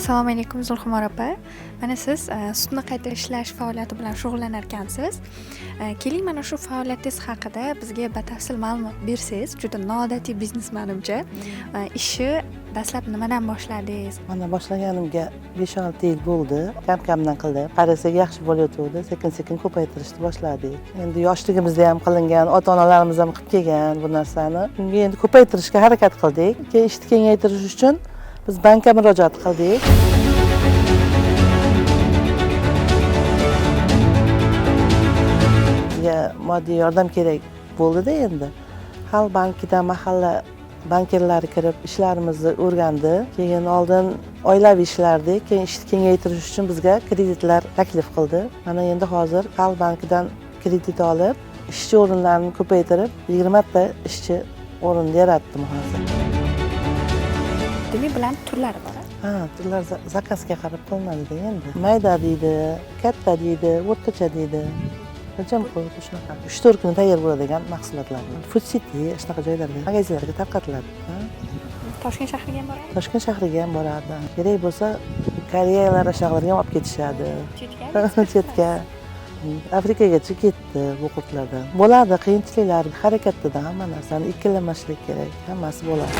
Assalomu alaykum Zulxumor opa. Mana siz sutni qayta ishlash faoliyati bilan shug'ullanar ekansiz. Keling mana shu faoliyatingiz haqida bizga batafsil ma'lumot bersangiz, juda noodatiy biznes menimcha. Ishni dastlab nimadan boshladingiz? Mana boshlaganimga 5-6 yil bo'ldi. Kam-kamdan qildim. Qarasak yaxshi bo'layotgandi. Sekin-sekin ko'paytirishni boshladik. Endi yoshligimizda ham qilingan, ota-onalarimiz ham qilib kelgan bu narsani. Bunga endi ko'paytirishga harakat qildik. Keyin ishni kengaytirish uchun biz bankka murojaat qildik. Bizga moddiy yordam kerak bo'ldi-da endi. Xalq bankidan mahalla bankerlari kirib ishlarimizni o'rgandi. Keyin oldin oilaviy ishlardik, keyin ishni kengaytirish uchun bizga kreditlar taklif qildi. Mana endi hozir Xalq bankidan kredit olib, ishchi o'rinlarini ko'paytirib, 20 ta ishchi o'rin yaratdim hozir. Demak, bularning turlari bor. Ha, turlar zakazga qarab qilinadi endi. Mayda deydi, katta deydi, o'rtacha deydi. Jam qo'yib shunaqa 3-4 kun tayyor bo'ladigan mahsulotlar. Food City shunaqa joylarga, magazinlarga tarqatiladi. Toshkent shahriga ham boradi. Toshkent shahriga ham boradi. Kerak bo'lsa, Koreyalar shahriga ham olib ketishadi. Chetga. Afrikagacha ketdi bu qurtlardan. Bo'ladi qiyinchiliklar, harakatda hamma narsani ikkilanmaslik kerak. Hammasi bo'ladi.